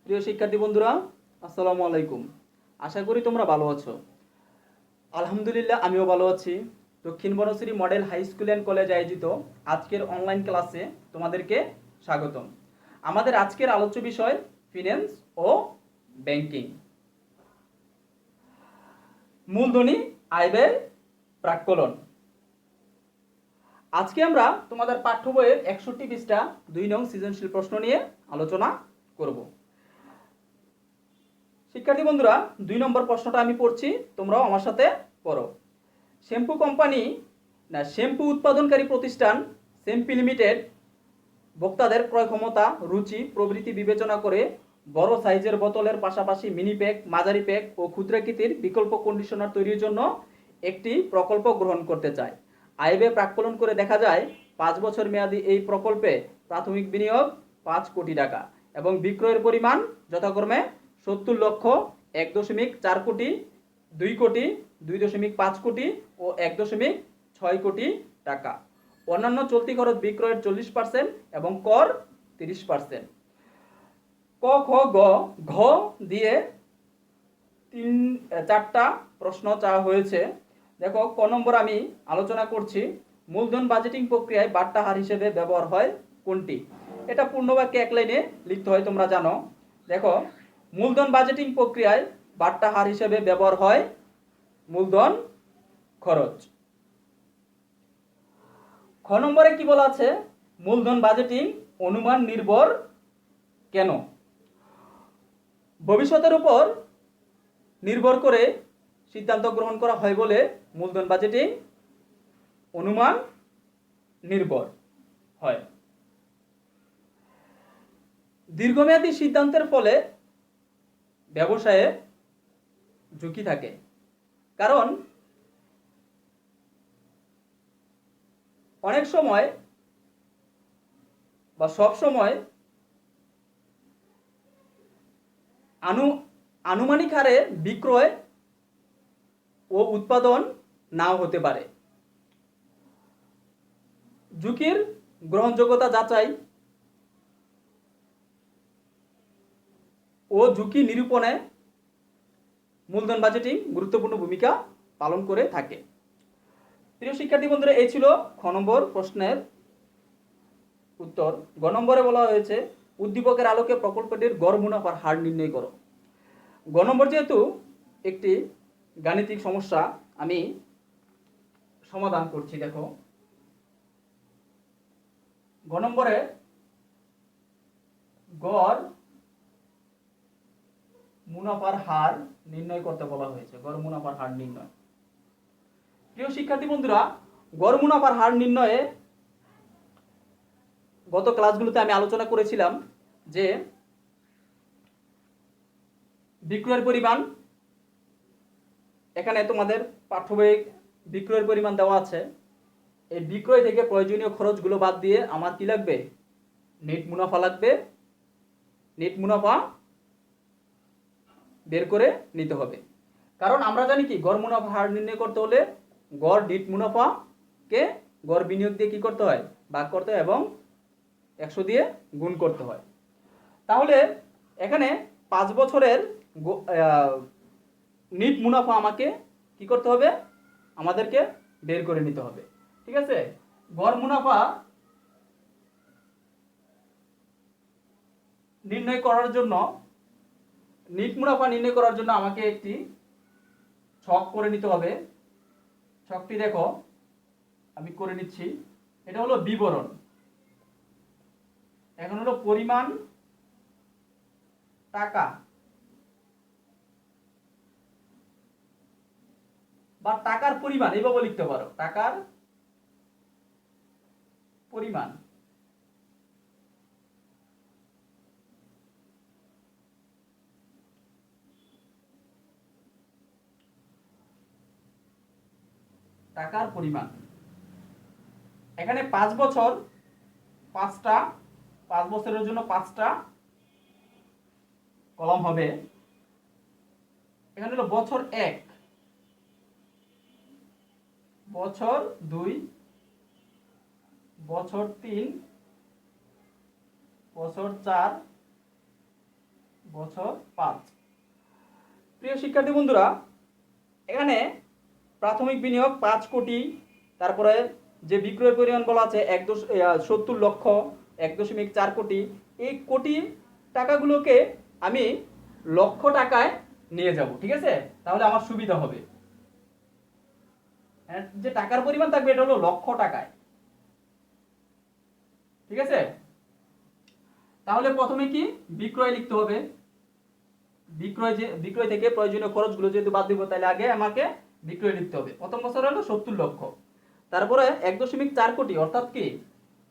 প্রিয় শিক্ষার্থী বন্ধুরা, আসসালামু আলাইকুম। আশা করি তোমরা ভালো আছো। আলহামদুলিল্লাহ, আমিও ভালো আছি। Dakshin Banasree model high school and college আয়োজিত আজকের অনলাইন ক্লাসে তোমাদেরকে স্বাগতম। আমাদের আজকের আলোচ্য বিষয় ফিন্যান্স ও ব্যাংকিং। মূলধনী আয় ব্যয় প্রাক্কলন। আজকে আমরা তোমাদের পাঠ্য বইয়ের 61 পৃষ্ঠা 2 নং সৃজনশীল প্রশ্ন নিয়ে আলোচনা করব। শিক্ষার্থী বন্ধুরা, 2 নম্বর প্রশ্নটা আমি পড়ছি, তোমরাও আমার সাথে পড়ো। শ্যাম্পু উৎপাদনকারী প্রতিষ্ঠান শ্যাম্পি লিমিটেড ভোক্তাদের ক্রয় ক্ষমতা, রুচি প্রভৃতি বিবেচনা করে বড় সাইজের বোতলের পাশাপাশি মিনি প্যাক, মাঝারি প্যাক ও ক্ষুদ্রাকৃতির বিকল্প কন্ডিশনার তৈরির জন্য একটি প্রকল্প গ্রহণ করতে চায়। আয় ব্যয় প্রাক্কলন করে দেখা যায় 5 বছর মেয়াদী এই প্রকল্পে প্রাথমিক বিনিয়োগ 5 কোটি টাকা এবং বিক্রয়ের পরিমাণ যথাক্রমে 70 লক্ষ, 1.4 কোটি, 2 কোটি, 2.5 কোটি ও 1.6 কোটি টাকা। অন্যান্য চলতি খরচ বিক্রয়ের 40% এবং কর 30%। ক, খ, গ, ঘ দিয়ে 4টা প্রশ্ন চাওয়া হয়েছে। দেখো, ক নম্বর আমি আলোচনা করছি। মূলধন বাজেটিং প্রক্রিয়ায় বাট্টা হার হিসেবে ব্যবহার হয় কোনটি? এটা পূর্ণবাক্যে এক লাইনে লিখতে হয়, তোমরা জানো। দেখো, মূলধন বাজেটিং প্রক্রিয়ায় বাট্টা হার হিসেবে ব্যবহার হয় মূলধন খরচ। খ নম্বরে কি বলা আছে? মূলধন বাজেটিং অনুমান নির্ভর কেন? ভবিষ্যতের উপর নির্ভর করে সিদ্ধান্ত গ্রহণ করা হয় বলে মূলধন বাজেটিং অনুমান নির্ভর হয়। দীর্ঘমেয়াদী সিদ্ধান্তের ফলে ব্যবসায়ে ঝুঁকি থাকে, কারণ অনেক সময় বা সব সময় আনুমানিক হারে বিক্রয় ও উৎপাদন নাও হতে পারে। ঝুঁকির গ্রহণযোগ্যতা যাচাই ও ঝুঁকি নিরূপণে মূলধন বাজেটিং গুরুত্বপূর্ণ ভূমিকা পালন করে থাকে। প্রিয় শিক্ষার্থী বন্ধুরা, এই ছিল খ নম্বর প্রশ্নের উত্তর। গ নম্বরে বলা হয়েছে উদ্দীপকের আলোকে প্রকল্পটির গড় মুনাফার হার নির্ণয় করো। গ নম্বর যেহেতু একটি গাণিতিক সমস্যা, আমি সমাধান করছি। দেখো, গ নম্বরে গড় মুনাফার হার নির্ণয় করতে বলা হয়েছে। গড় মুনাফার হার নির্ণয়। প্রিয় শিক্ষার্থী বন্ধুরা, গড় মুনাফার হার নির্ণয়ে গত ক্লাসগুলোতে আমি আলোচনা করেছিলাম যে বিক্রয়ের পরিমাণ, এখানে তোমাদের পাঠ্য বইয়ে বিক্রয়ের পরিমাণ দেওয়া আছে। এই বিক্রয় থেকে প্রয়োজনীয় খরচগুলো বাদ দিয়ে আমার কি লাগবে? নেট মুনাফা লাগবে। নেট মুনাফা বের করে নিতে হবে, কারণ আমরা জানি কি গড় মুনাফা হার নির্ণয় করতে হলে গড় নেট মুনাফাকে গড় বিনিয়োগ দিয়ে কি করতে হয়? ভাগ করতে হয় এবং 100 দিয়ে গুণ করতে হয়। তাহলে এখানে 5 বছরের নেট মুনাফা আমাকে কি করতে হবে? আমাদেরকে বের করে নিতে হবে। ঠিক আছে? গড় মুনাফা নির্ণয় করার জন্য, নেট মুনাফা নির্ণয় করার জন্য আমাকে একটি ছক করে নিতে হবে। ছকটি দেখো, আমি করে নিচ্ছি। এটা হলো বিবরণ। এখন হলো পরিমাণ টাকা বা টাকার পরিমাণ, এইভাবে লিখতে পারো। টাকার পরিমাণ। টাকার পরিমাণ। এখানে 5 বছর 5টা, 5 বছরের জন্য 5টা কলাম হবে। এখানে হলো বছর 1, বছর 2, বছর 3, বছর 4, বছর 5। প্রিয় শিক্ষার্থী বন্ধুরা, এখানে প্রাথমিক বিনিয়োগ 5 কোটি, তারপরে যে বিক্রয়ের পরিমাণ বলা আছে 70 লক্ষ, 1.4 কোটি। এই কোটি টাকাগুলোকে আমি লক্ষ টাকায় নিয়ে যাব, ঠিক আছে? তাহলে আমার সুবিধা হবে। যে টাকার পরিমাণ থাকবে এটা হলো লক্ষ টাকায়, ঠিক আছে? তাহলে প্রথমে কি বিক্রয় লিখতে হবে। বিক্রয় থেকে প্রয়োজনীয় খরচগুলো যেহেতু বাদ দিব, তাহলে আগে আমাকে বিক্রয় লিখতে হবে। প্রথম বছর হলো 70 লক্ষ, তারপরে 1.4 কোটি অর্থাৎ কি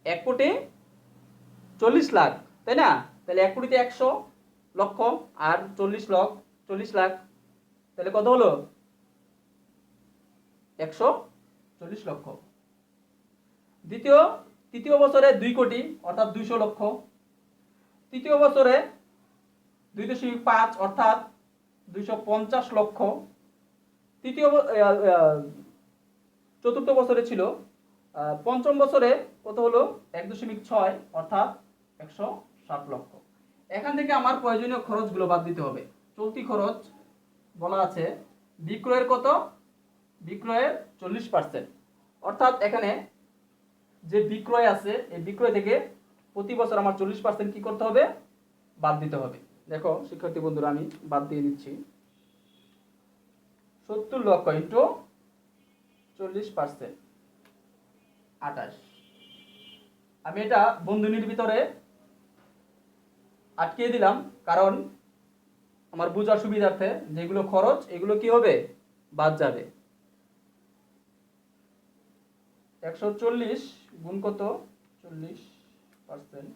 1 কোটি 40 লাখ, তাই না? তাহলে 1 কোটিতে 100 লক্ষ আর 40 লাখ, তাহলে কত হলো 140 লক্ষ। তৃতীয় বছরে 2 কোটি অর্থাৎ 200 লক্ষ। তৃতীয় বছরে 2.5 অর্থাৎ 250 লক্ষ। চতুর্থ বছরে ছিল। পঞ্চম বছরে কত হলো 1.6 অর্থাৎ 160 লক্ষ। এখান থেকে আমার প্রয়োজনীয় খরচগুলো বাদ দিতে হবে। চলতি খরচ বলা আছে বিক্রয়ের কত, বিক্রয়ের 40%, অর্থাৎ এখানে যে বিক্রয় আছে এই বিক্রয় থেকে প্রতি বছর আমার 40% কি করতে হবে, বাদ দিতে হবে। দেখো শিক্ষার্থী বন্ধুরা, আমি বাদ দিয়ে দিচ্ছি। 70 লক্ষ ইন্টু 40%, 28। আমি এটা বন্ধনীর ভিতরে আটকে দিলাম, কারণ আমার বোঝার সুবিধার্থে যেগুলো খরচ এগুলো কি হবে, বাদ যাবে। 140 গুণ কত 40%,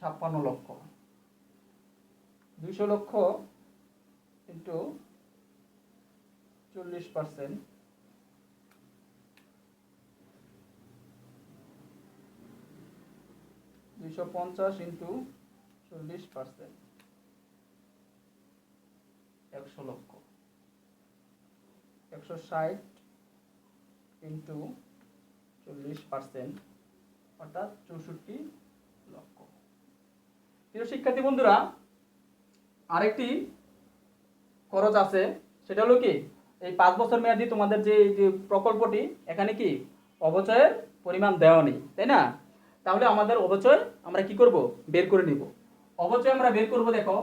56 লক্ষ। 200 লক্ষ ইন্টু 40%, 250 ইন্টু 40%, 100 লক্ষ। 160 ইন্টু 40% অর্থাৎ 64 লক্ষ। প্রিয় শিক্ষার্থী বন্ধুরা, আরেকটি খরচ আছে, সেটা হলো কি এই 5 বছর মেয়াদি তোমাদের যে প্রকল্পটি, এখানে কি অবচয়ের পরিমাণ দেওয়া নেই, তাই না? তাহলে আমাদের অবচয় আমরা কি করব, বের করে নিব। অবচয় আমরা বের করব, দেখো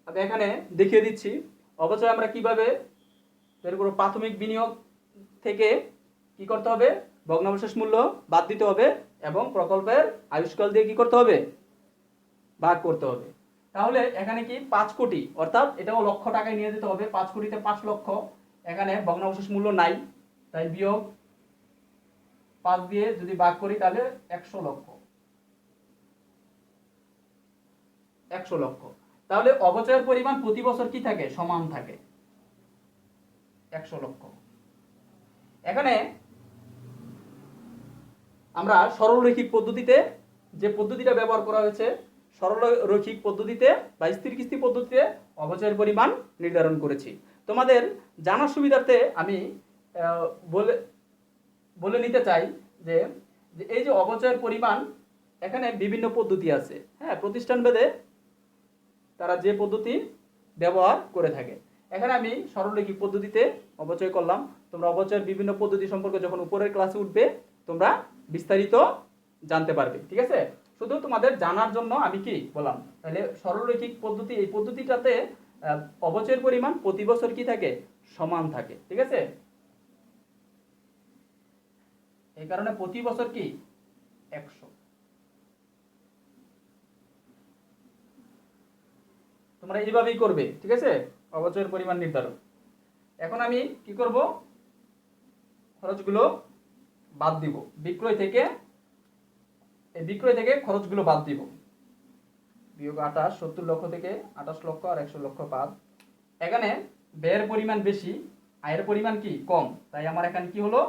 আমি এখানে দেখিয়ে দিচ্ছি অবচয় আমরা কিভাবে বের করব। প্রাথমিক বিনিয়োগ থেকে কি করতে হবে, ভগ্নাবশেষ মূল্য বাদ দিতে হবে এবং প্রকল্পের আয়ুষ্কাল দিয়ে কি করতে হবে, ভাগ করতে হবে। তাহলে এখানে কি 5 কোটি অর্থাৎ এটাও লক্ষ টাকায় নিয়ে যেতে হবে। 5 কোটিতে 5 লক্ষ, এখানে ভগ্নাবশেষ মূল্য নাই, তাই বিয়োগ 5 দিয়ে যদি ভাগ করি তাহলে 100 লক্ষ। 100 লক্ষ। তাহলে অবচয়ের পরিমাণ প্রতি বছর কি থাকে, সমান থাকে 100 লক্ষ। এখানে আমরা সরলরৈখিক পদ্ধতিতে যে পদ্ধতিটা ব্যবহার করা হয়েছে, সরলরৈখিক পদ্ধতিতে বা স্থির কিস্তি পদ্ধতিতে অবচয়ের পরিমাণ নির্ধারণ করেছি। তোমাদের জানার সুবিধার্থে আমি বলে নিতে চাই যে এই যে অবচয়ের পরিমাণ, এখানে বিভিন্ন পদ্ধতি আছে। হ্যাঁ, প্রতিষ্ঠানভেদে তারা যে পদ্ধতি ব্যবহার করে থাকে। এখানে আমি সরলরৈখিক পদ্ধতিতে অবচয় করলাম। তোমরা অবচয়ের বিভিন্ন পদ্ধতি সম্পর্কে যখন উপরের ক্লাসে উঠবে তোমরা বিস্তারিত জানতে পারবে, ঠিক আছে? শুধু তোমাদের জানার জন্য আমি কি বললাম। তাহলে সরলরৈখিক পদ্ধতি, এই পদ্ধতিটাতে অবচয়ের পরিমাণ প্রতি বছর কি থাকে, সমান থাকে, ঠিক আছে? এই কারণে প্রতি বছর কি 100। তোমরা এইভাবেই করবে, ঠিক আছে, অবচয়ের পরিমাণ নির্ধারণ। এখন আমি কি করব, খরচগুলো বাদ দিব। বিক্রয় থেকে খরচগুলো বাদ দিব। বিয়োগ 28, 70 লক্ষ থেকে 28 লক্ষ আর 100 লক্ষ বাদ। এখানে ব্যয়ের পরিমাণ বেশি, আয়ের পরিমাণ কি কম, তাই আমার এখানে কি হলো,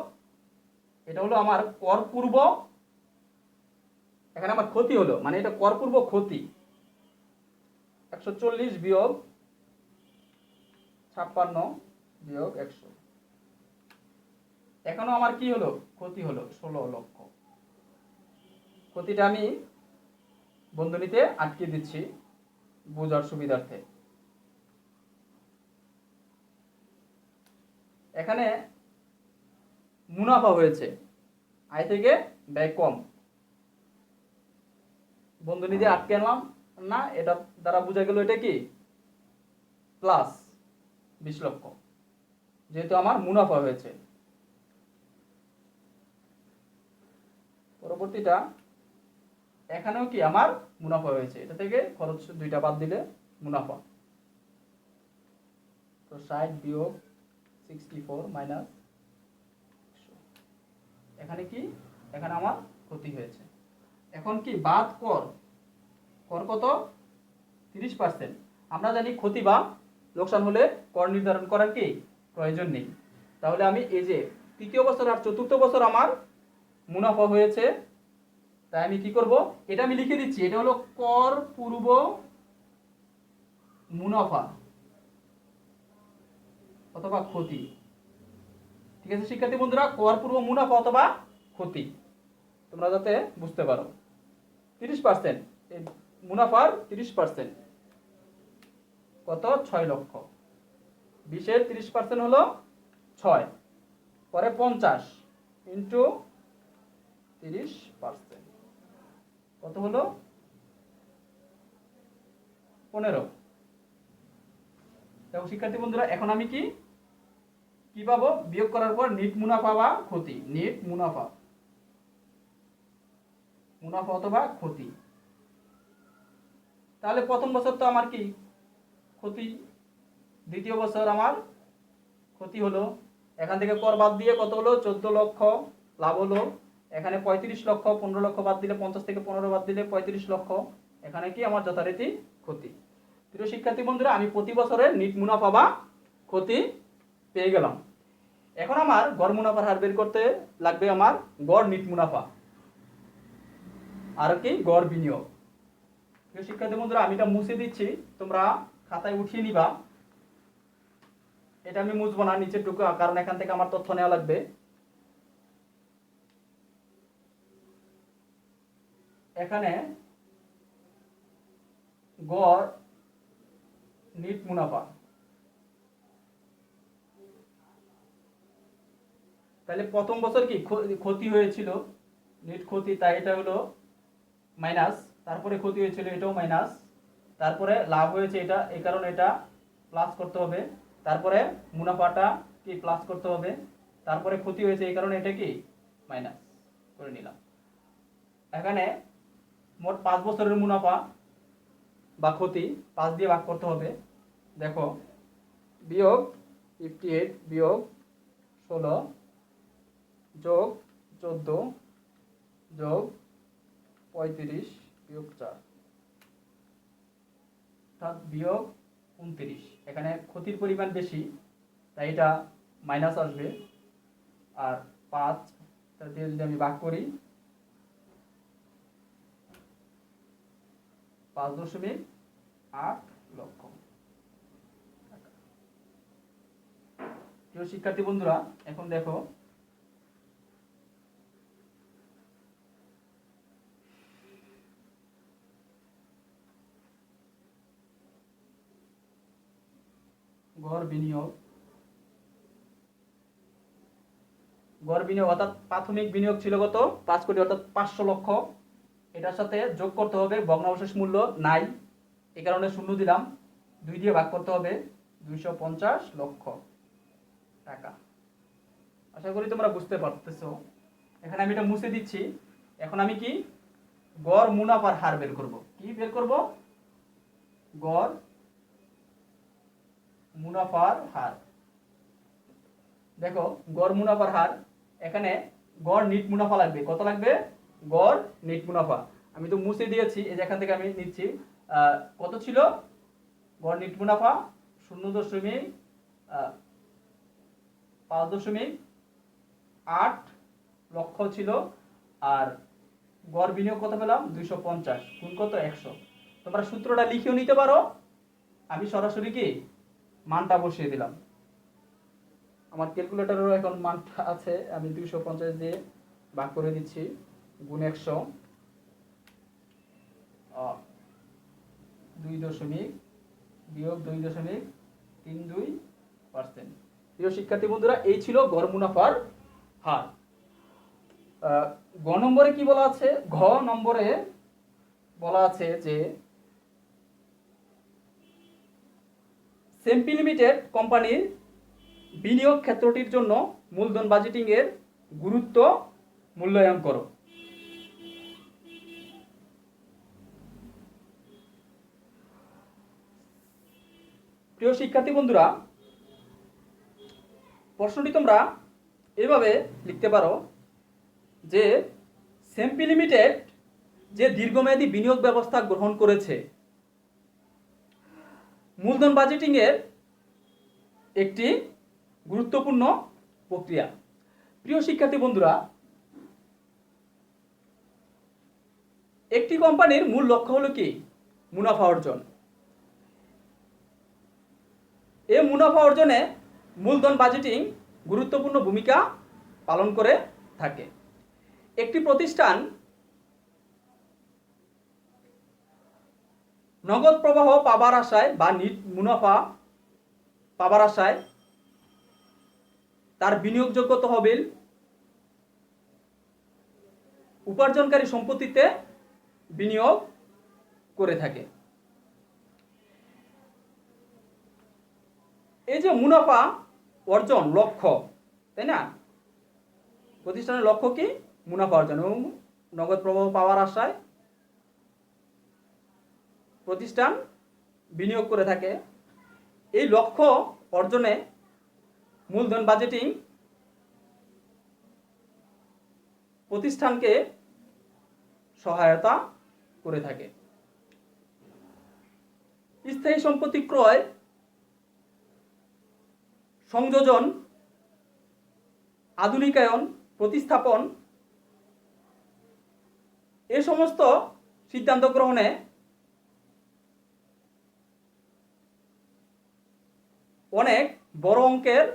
এটা হলো আমার কর পূর্ব, এখানে আমার ক্ষতি হলো, মানে এটা কর পূর্ব ক্ষতি। 140 বিয়োগ 56 বিয়োগ 100, এখনো আমার কি হলো, ক্ষতি হলো 16 লক্ষ। ক্ষতিটা আমি বন্ধনীতে আটকে দিচ্ছি বোঝার সুবিধার্থে। এখানে মুনাফা হয়েছে, আয় থেকে ব্যয় কম, বন্ধনীতে আটকে আনলাম না, এটা দ্বারা বোঝা গেল এটা কি প্লাস 20 লক্ষ, যেহেতু আমার মুনাফা হয়েছে। পরবর্তীটা এখানেও কি আমার মুনাফা হয়েছে, এটা থেকে খরচ দুইটা বাদ দিলে মুনাফা। তো 60 বিয়োগ 64 মাইনাস, এখানে কি, এখানে আমার ক্ষতি হয়েছে। এখন কি বাদ কর, কর কত 30%। আমরা জানি ক্ষতি বা লোকসান হলে কর নির্ধারণ করার কি প্রয়োজন নেই। তাহলে আমি এই যে তৃতীয় বছর আর চতুর্থ বছর আমার মুনাফা হয়েছে, তাই আমি কি করব, এটা আমি লিখে দিচ্ছি, এটা হলো কর পূর্ব মুনাফা অথবা ক্ষতি। ঠিক আছে শিক্ষার্থী বন্ধুরা, কর পূর্ব মুনাফা অথবা ক্ষতি, তোমরা যাতে বুঝতে পারো। 30%, এই মুনাফার 30% কত 6 লক্ষ, 20-এর 30% হলো 6, পরে 50 ইন্টু 30% কত হলো 15। দেখো শিক্ষার্থী বন্ধুরা, এখন আমি কি পাবো, বিয়োগ করার পর নিট মুনাফা বা ক্ষতি, নিট মুনাফা, মুনাফা অথবা ক্ষতি। তাহলে প্রথম বছর তো আমার কি ক্ষতি, দ্বিতীয় বছর আমার ক্ষতি হলো, এখান থেকে কর বাদ দিয়ে কত হলো 14 লক্ষ লাভ হলো। এখানে 35 লক্ষ, 15 লক্ষ বাদ দিলে, 50 থেকে 15 বাদ দিলে 35 লক্ষ, এখানে কি আমার যথারীতি ক্ষতি। প্রিয় শিক্ষার্থী বন্ধুরা, আমি প্রতি বছরের নিট মুনাফা বা ক্ষতি পেয়ে গেলাম। এখন আমার গড় মুনাফার হার বের করতে লাগবে আমার গড় নিট মুনাফা আর কি গড় বিনিয়োগ। প্রিয় শিক্ষার্থী বন্ধুরা, আমি এটা মুছে দিচ্ছি, তোমরা খাতায় উঠিয়ে নিবা। এটা আমি মুছবো না নিচের টুকু, কারণ এখান থেকে আমার তথ্য নেওয়া লাগবে। এখানে গড় নিট মুনাফা, তাহলে প্রথম বছর কি ক্ষতি হয়েছিল, নিট ক্ষতি, তাই এটা হলো মাইনাস, তারপরে ক্ষতি হয়েছিল এটাও মাইনাস, তারপরে লাভ হয়েছে এটা, এই কারণে এটা প্লাস করতে হবে, তারপরে মুনাফাটা কি প্লাস করতে হবে, তারপরে ক্ষতি হয়েছে এই কারণে এটা কি মাইনাস করে নিলাম। এখানে মোট 5 বছরের মুনাফা বা ক্ষতি 5 দিয়ে ভাগ করতে হবে। দেখো বিয়োগ 58 বিয়োগ 16 যোগ 14 যোগ 35 বিয়োগ 4 অর্থাৎ বিয়োগ 29। এখানে ক্ষতির পরিমাণ বেশি, তাই এটা মাইনাস আসবে। আর 5 দিয়ে যদি আমি ভাগ করি 5.8 লক্ষ। প্রিয় শিক্ষার্থী বন্ধুরা, এখন দেখো গড় বিনিয়োগ, গড় বিনিয়োগ অর্থাৎ প্রাথমিক বিনিয়োগ ছিল কত 5 কোটি অর্থাৎ 500 লক্ষ, এটার সাথে যোগ করতে হবে ভগ্নাবশেষ মূল্য নাই, এই কারণে শূন্য দিলাম, 2 দিয়ে ভাগ করতে হবে 250 লক্ষ টাকা। আশা করি তোমরা বুঝতে পারতেছো। এখানে আমি এটা মুছে দিচ্ছি। এখন আমি কি গড় মুনাফার হার বের করব, কি বের করব, গড় মুনাফার হার। দেখো গড় মুনাফার হার, এখানে গড় নিট মুনাফা লাগবে, কত লাগবে, গড় নিট মুনাফা আমি তো মুছে দিয়েছি, এই যে এখান থেকে আমি নিচ্ছি, কত ছিল গড় নিট মুনাফা 5.8 লক্ষ ছিল, আর গড় বিনিয়োগ কত পেলাম 250 গুণ কত 100। তোমরা সূত্রটা লিখেও নিতে পারো, আমি সরাসরি কি মানটা বসিয়ে দিলাম। আমার ক্যালকুলেটরেও এখন মানটা আছে, আমি 250 দিয়ে ভাগ করে দিচ্ছি গুণ 100, 2.32%। প্রিয় শিক্ষার্থী বন্ধুরা, এই ছিল গড় মুনাফার হার। গ নম্বরে কি বলা আছে? ঘ নম্বরে বলা আছে যে সেমপি লিমিটেড কোম্পানির বিনিয়োগ ক্ষেত্রটির জন্য মূলধন বাজেটিং এর গুরুত্ব মূল্যায়ন করো। প্রিয় শিক্ষার্থী বন্ধুরা, প্রশ্নটি তোমরা এভাবে লিখতে পারো যে সেমপি লিমিটেড যে দীর্ঘমেয়াদী বিনিয়োগ ব্যবস্থা গ্রহণ করেছে, মূলধন বাজেটিং এর একটি গুরুত্বপূর্ণ প্রক্রিয়া। প্রিয় শিক্ষার্থী বন্ধুরা, একটি কোম্পানির মূল লক্ষ্য হলো কি? মুনাফা অর্জন। এই মুনাফা অর্জনে মূলধন বাজেটিং গুরুত্বপূর্ণ ভূমিকা পালন করে থাকে। একটি প্রতিষ্ঠান নগদ প্রবাহ পাবার আশায় বা মুনাফা পাবার আশায় তার বিনিয়োগযোগ্য তহবিল উপার্জনকারী সম্পত্তিতে বিনিয়োগ করে থাকে। এই যে মুনাফা অর্জন লক্ষ্য, তাই না? প্রতিষ্ঠানের লক্ষ্য কি? মুনাফা অর্জন এবং নগদ প্রবাহ পাওয়ার আশায় প্রতিষ্ঠান বিনিয়োগ করে থাকে। এই লক্ষ্য অর্জনে মূলধন বাজেটিং প্রতিষ্ঠানকে সহায়তা করে থাকে। স্থায়ী সম্পত্তি ক্রয়, সংযোজন, আধুনিকায়ন, প্রতিস্থাপন এ সমস্ত সিদ্ধান্ত গ্রহণে অনেক বড় অঙ্কের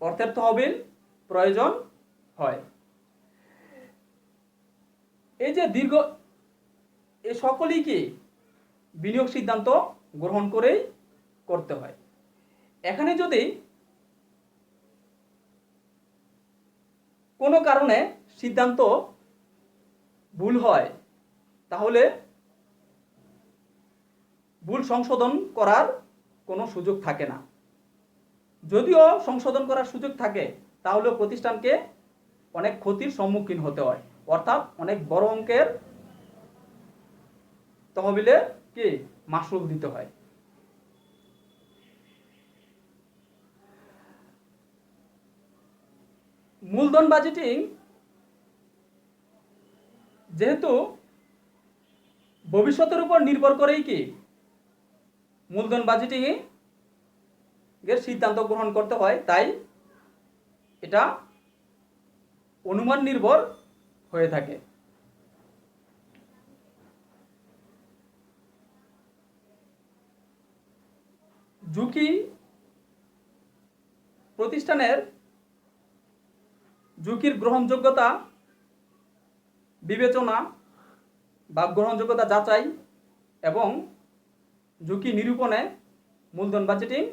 অর্থের তহবিল প্রয়োজন হয়। এই যে এ সকলেই কি বিনিয়োগ সিদ্ধান্ত গ্রহণ করেই করতে হয়। এখানে যদি কোনো কারণে সিদ্ধান্ত ভুল হয়, তাহলে ভুল সংশোধন করার কোনো সুযোগ থাকে না। যদিও সংশোধন করার সুযোগ থাকে, তাহলে প্রতিষ্ঠানকে অনেক ক্ষতির সম্মুখীন হতে হয়, অর্থাৎ অনেক বড় অঙ্কের তহবিলে কি মাসুল দিতে হয়। মূলধন বাজেটিং যেহেতু ভবিষ্যতের উপর নির্ভর করেই কি মূলধন বাজেটিং এর সিদ্ধান্ত গ্রহণ করতে হয়, তাই এটা অনুমান নির্ভর হয়ে থাকে। ঝুঁকি প্রতিষ্ঠানের ঝুঁকির গ্রহণযোগ্যতা বিবেচনা বা গ্রহণযোগ্যতা যাচাই এবং ঝুঁকি নিরূপণে মূলধন বাজেটিং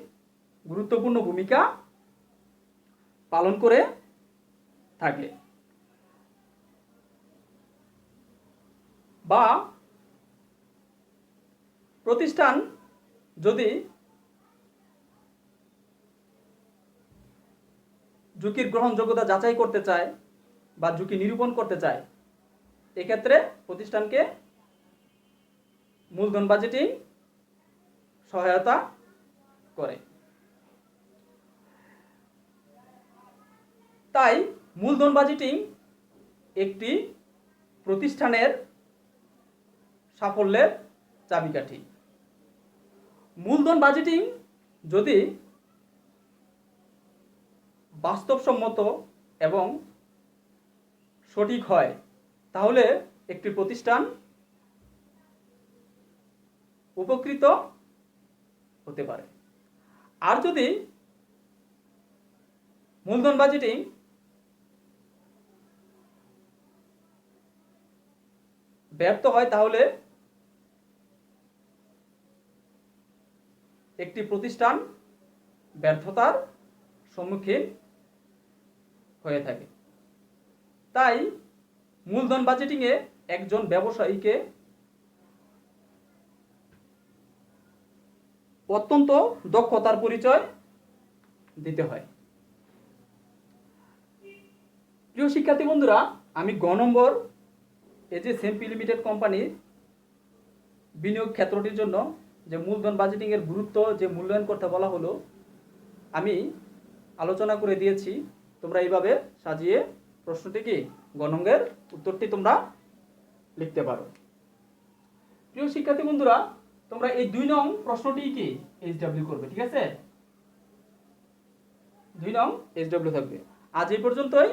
গুরুত্বপূর্ণ ভূমিকা পালন করে থাকে। বা প্রতিষ্ঠান যদি ঝুঁকির গ্রহণযোগ্যতা যাচাই করতে চায় বা ঝুঁকি নিরূপণ করতে চায়, এক্ষেত্রে প্রতিষ্ঠানকে মূলধন বাজেটিং সহায়তা করে। তাই মূলধন বাজেটিং একটি প্রতিষ্ঠানের সাফল্যের চাবিকাঠি। মূলধন বাজেটিং যদি বাস্তবসম্মত এবং সঠিক হয়, তাহলে একটি প্রতিষ্ঠান উপকৃত হতে পারে। আর যদি মূলধন বাজেটিং ব্যর্থ হয়, তাহলে একটি প্রতিষ্ঠান ব্যর্থতার সম্মুখীন হয়ে থাকে। তাই মূলধন বাজেটিংয়ে একজন ব্যবসায়ীকে অত্যন্ত দক্ষতার পরিচয় দিতে হয়। প্রিয় শিক্ষার্থী বন্ধুরা, আমি গ নম্বর এই যে সেমপি লিমিটেড কোম্পানির বিনিয়োগ ক্ষেত্রটির জন্য যে মূলধন বাজেটিংয়ের গুরুত্ব যে মূল্যায়ন করতে বলা হলো, আমি আলোচনা করে দিয়েছি। তোমরা এইভাবে সাজিয়ে প্রশ্নটি কি গ নম্বরের উত্তরটি তোমরা লিখতে পারো। প্রিয় শিক্ষার্থী বন্ধুরা, তোমরা এই 2 নং প্রশ্নটি কি এইচডব্লিউ করবে, ঠিক আছে? 2 নং এইচডব্লিউ থাকবে। আজ এই পর্যন্তই।